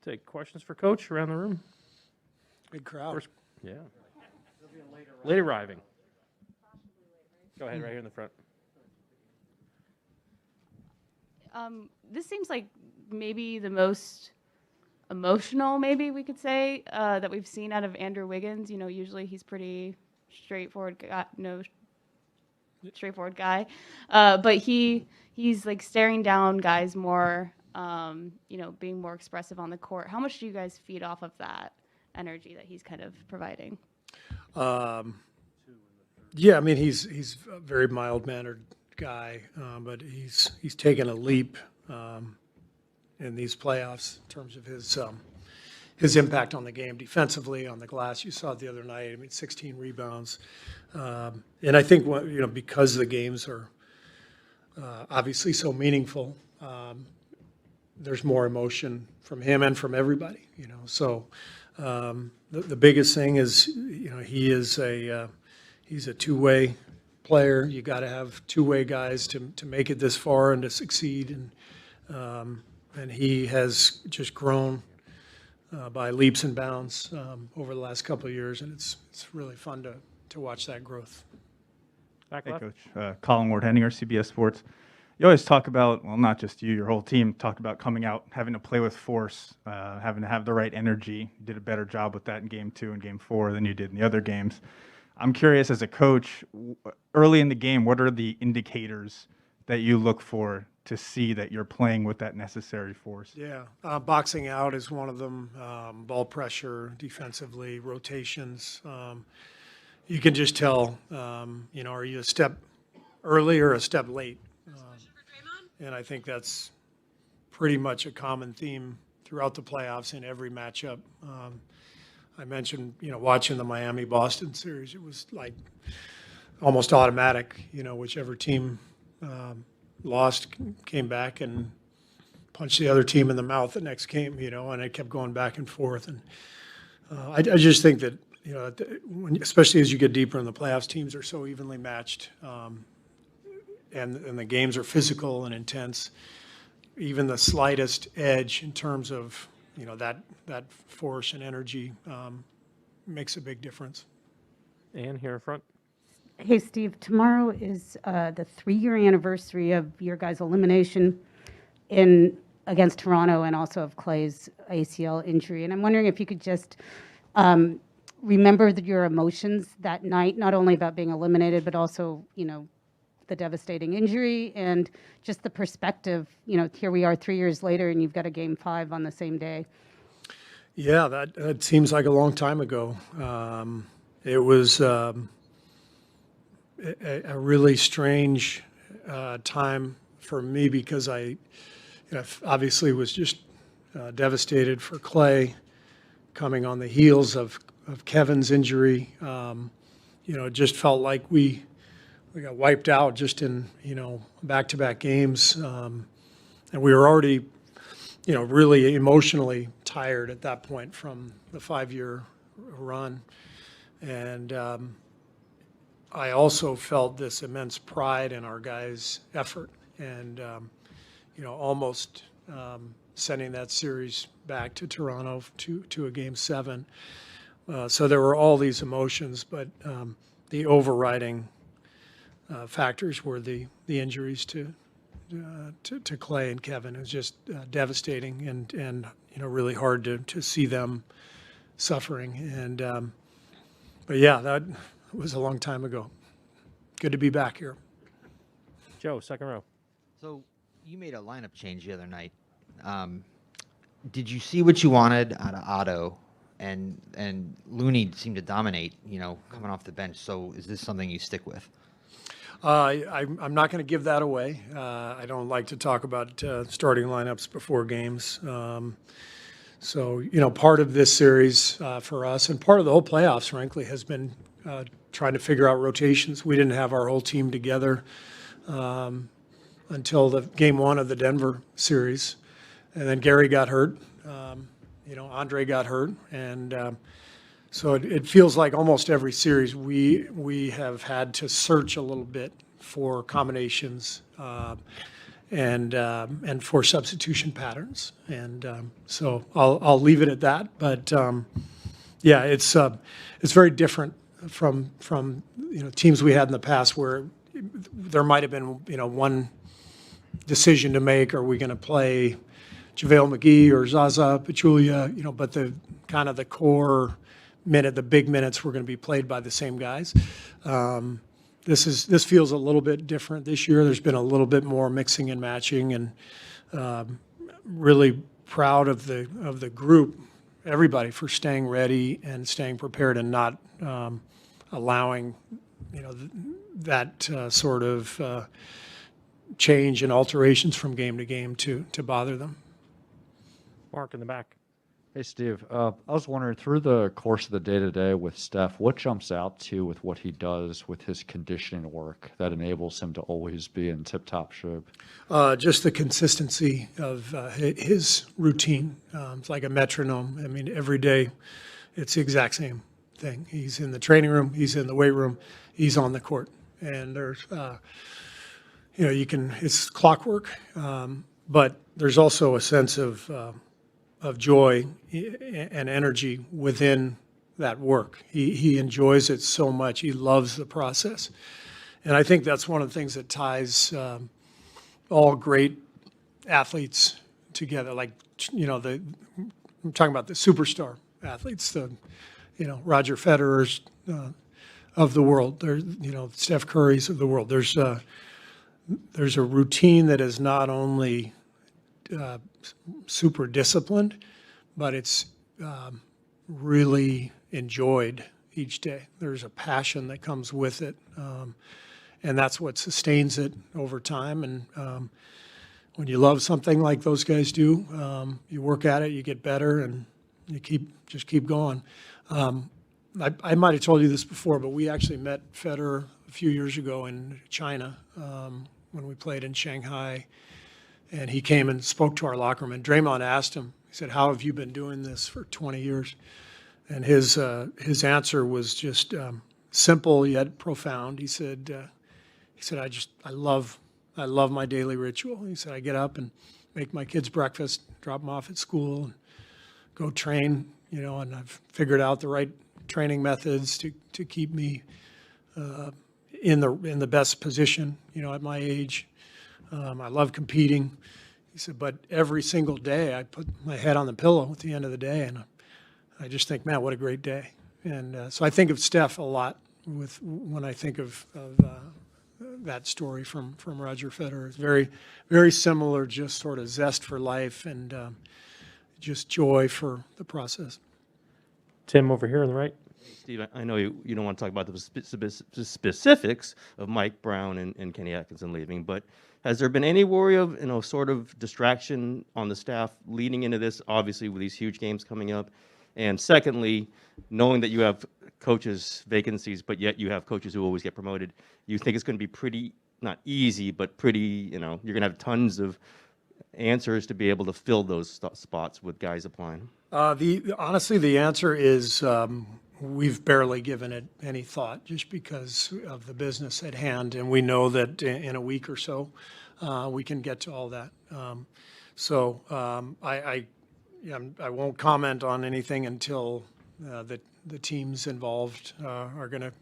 Take questions for Coach around the room. Big crowd. First, yeah. Late arriving. Go ahead, right here in the front. This seems like maybe the most emotional, maybe we could say, that we've seen out of Andrew Wiggins. You know, usually he's pretty straightforward guy, but he's like staring down guys more, being more expressive on the court. How much do you guys feed off of that energy that he's kind of providing? Yeah, I mean he's a very mild-mannered guy, but he's taken a leap in these playoffs in terms of his impact on the game defensively on the glass. You saw it the other night. I mean, 16 rebounds, and I think because the games are obviously so meaningful, there's more emotion from him and from everybody. So the biggest thing is he's a two-way player. You got to have two-way guys to make it this far and to succeed, and he has just grown by leaps and bounds over the last couple of years, and it's really fun to watch that growth. Back Hey, left. Coach. Colin Ward-Henninger, CBS Sports. You always talk about, well, not just you, your whole team, talk about coming out, having to play with force, having to have the right energy. You did a better job with that in Game 2 and Game 4 than you did in the other games. I'm curious, as a coach, early in the game, what are the indicators that you look for to see that you're playing with that necessary force? Yeah, boxing out is one of them. Ball pressure, defensively, rotations. You can just tell, are you a step early or a step late? And I think that's pretty much a common theme throughout the playoffs in every matchup. I mentioned, watching the Miami-Boston series, it was like almost automatic, whichever team lost came back and punched the other team in the mouth the next game, and it kept going back and forth. And I just think that, especially as you get deeper in the playoffs, teams are so evenly matched, and the games are physical and intense. Even the slightest edge in terms of, that force and energy makes a big difference. And here in front. Hey, Steve, tomorrow is the 3-year anniversary of your guys' elimination against Toronto and also of Clay's ACL injury. And I'm wondering if you could just remember your emotions that night, not only about being eliminated, but also, the devastating injury and just the perspective. Here we are 3 years later and you've got a Game 5 on the same day. Yeah, that seems like a long time ago. It was a really strange time for me because I obviously was just devastated for Clay coming on the heels of Kevin's injury. It just felt like we got wiped out just in, back-to-back games. And we were already, really emotionally tired at that point from the 5-year run. And I also felt this immense pride in our guys' effort and, almost sending that series back to Toronto to a Game 7. So there were all these emotions, but the overriding factors were the injuries to Clay and Kevin. It was just devastating and really hard to see them suffering. And but yeah, that was a long time ago. Good to be back here. Joe, second row. So you made a lineup change the other night. Did you see what you wanted out of Otto? And Looney seemed to dominate, coming off the bench. So is this something you stick with? I'm not going to give that away. I don't like to talk about starting lineups before games. So, part of this series for us and part of the whole playoffs, frankly, has been trying to figure out rotations. We didn't have our whole team together until the Game 1 of the Denver series. And then Gary got hurt. Andre got hurt. And so it feels like almost every series we have had to search a little bit for combinations. and for substitution patterns. And so I'll leave it at that. But yeah, it's very different from teams we had in the past where there might have been one decision to make. Are we going to play JaVale McGee or Zaza Pachulia? But the kind of the core the big minutes were going to be played by the same guys. This feels a little bit different this year. There's been a little bit more mixing and matching, and really proud of the group, everybody, for staying ready and staying prepared and not allowing that sort of change and alterations from game to game to bother them. Mark in the back. Hey, Steve. I was wondering, through the course of the day-to-day with Steph, what jumps out to you with what he does with his conditioning work that enables him to always be in tip-top shape? Just the consistency of his routine. It's like a metronome. I mean, every day it's the exact same thing. He's in the training room, he's in the weight room, he's on the court. And there's, it's clockwork, but there's also a sense of joy and energy within that work. He enjoys it so much. He loves the process. And I think that's one of the things that ties all great athletes together. Like, I'm talking about the superstar athletes, Roger Federer's of the world. There's, Steph Curry's of the world. There's a routine that is not only super disciplined, but it's really enjoyed each day. There's a passion that comes with it, and that's what sustains it over time. And when you love something like those guys do, you work at it, you get better, and you just keep going. I might have told you this before, but we actually met Federer a few years ago in China when we played in Shanghai. And he came and spoke to our locker room. And Draymond asked him, he said, "How have you been doing this for 20 years?" And his answer was just simple yet profound. He said, I love my daily ritual. He said, I get up and make my kids breakfast, drop them off at school, and go train, and I've figured out the right training methods to keep me in the best position, at my age. I love competing. He said, but every single day I put my head on the pillow at the end of the day, and I just think, man, what a great day. And so I think of Steph a lot when I think of that story from Roger Federer. It's very, very similar, just sort of zest for life and just joy for the process. Tim over here on the right. Steve, I know you don't want to talk about the specifics of Mike Brown and Kenny Atkinson leaving, but has there been any worry of, sort of distraction on the staff leading into this, obviously with these huge games coming up? And secondly, knowing that you have coaches vacancies, but yet you have coaches who always get promoted, you think it's going to be pretty, not easy, but pretty, you're going to have tons of answers to be able to fill those spots with guys applying? Honestly, the answer is we've barely given it any thought just because of the business at hand, and we know that in a week or so we can get to all that. I won't comment on anything until the teams involved are going to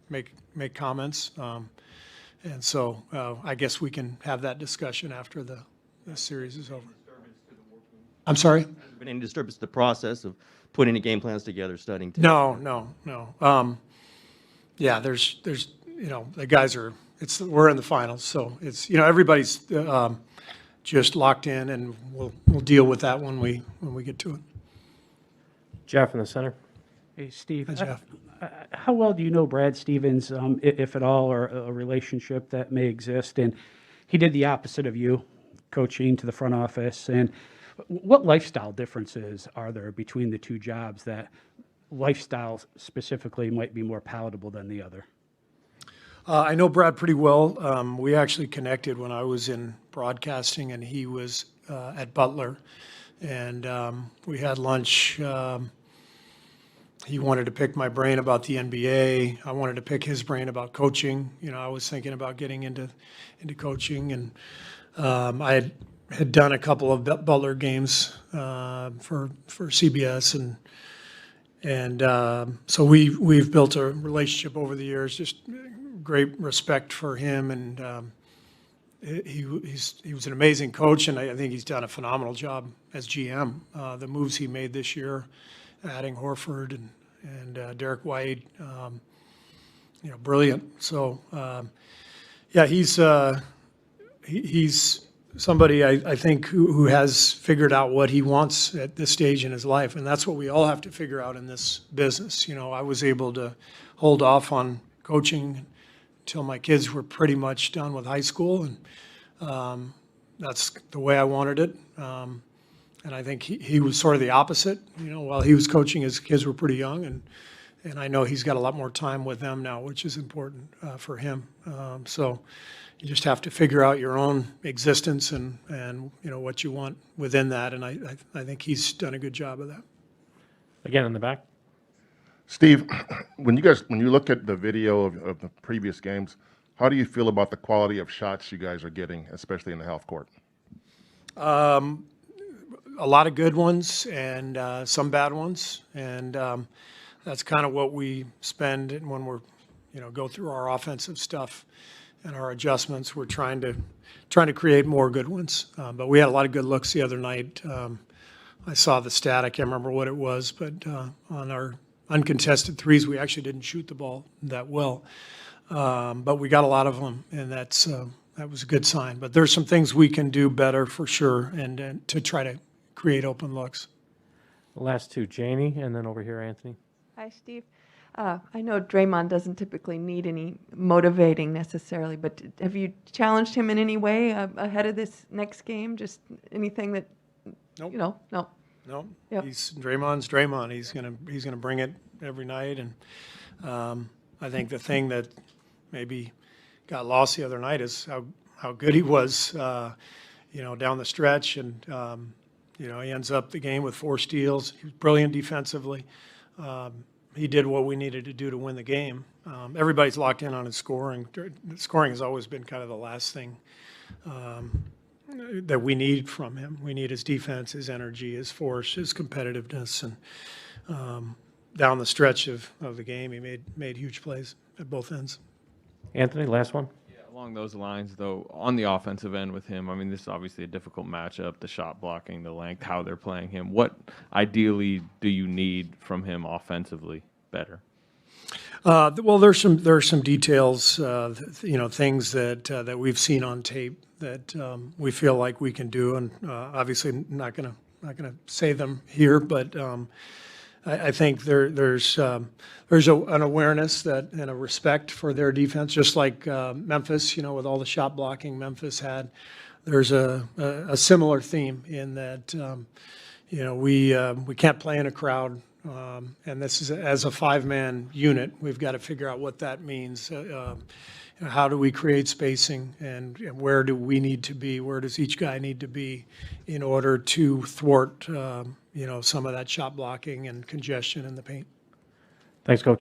make comments, and so I guess we can have that discussion after the series is over. I'm sorry? Has there been any disturbance to the process of putting the game plans together, studying? No. Yeah, there's the guys are. We're in the finals, so it's everybody's just locked in, and we'll deal with that when we get to it. Jeff in the center. Hey, Steve. Hi, Jeff. How well do you know Brad Stevens, if at all, or a relationship that may exist? And he did the opposite of you, coaching to the front office. And what lifestyle differences are there between the two jobs that lifestyle specifically might be more palatable than the other? I know Brad pretty well. We actually connected when I was in broadcasting, and he was at Butler. And we had lunch. He wanted to pick my brain about the NBA. I wanted to pick his brain about coaching. I was thinking about getting into coaching, and I had done a couple of Butler games for CBS, and so we've built a relationship over the years. Just great respect for him, and he was an amazing coach, and I think he's done a phenomenal job as GM. The moves he made this year, adding Horford and Derek White, brilliant. So yeah, he's somebody I think who has figured out what he wants at this stage in his life, and that's what we all have to figure out in this business. I was able to hold off on coaching until my kids were pretty much done with high school, and that's the way I wanted it. And I think he was sort of the opposite. While he was coaching, his kids were pretty young, and I know he's got a lot more time with them now, which is important for him. So you just have to figure out your own existence and what you want within that, and I think he's done a good job of that. Again, in the back. Steve, when you look at the video of the previous games, how do you feel about the quality of shots you guys are getting, especially in the half court? A lot of good ones and some bad ones, and that's kind of what we spend when we're go through our offensive stuff and our adjustments. We're trying to create more good ones, but we had a lot of good looks the other night. I saw the stat, I can't remember what it was, but on our uncontested threes, we actually didn't shoot the ball that well, but we got a lot of them, and that was a good sign. But there's some things we can do better for sure, and to try to create open looks. The last two, Janie, and then over here, Anthony. Hi, Steve. I know Draymond doesn't typically need any motivating necessarily, but have you challenged him in any way ahead of this next game? Just anything that, Nope. No. No, Yep. Draymond's Draymond. He's gonna bring it every night, and I think the thing that maybe got lost the other night is how good he was, down the stretch, and he ends up the game with 4 steals. He was brilliant defensively. He did what we needed to do to win the game. Everybody's locked in on his scoring. Scoring has always been kind of the last thing that we need from him. We need his defense, his energy, his force, his competitiveness, and down the stretch of the game, he made huge plays at both ends. Anthony, last one. Along those lines, though, on the offensive end with him, I mean, this is obviously a difficult matchup, the shot blocking, the length, how they're playing him. What ideally do you need from him offensively better? Well, there's some details, things that we've seen on tape that we feel like we can do, and obviously not gonna say them here, but I think there's an awareness and a respect for their defense, just like Memphis, with all the shot blocking Memphis had. There's a similar theme in that, we can't play in a crowd, and this is as a 5-man unit. We've got to figure out what that means. How do we create spacing, and where do we need to be? Where does each guy need to be in order to thwart, some of that shot blocking and congestion in the paint? Thanks, Coach.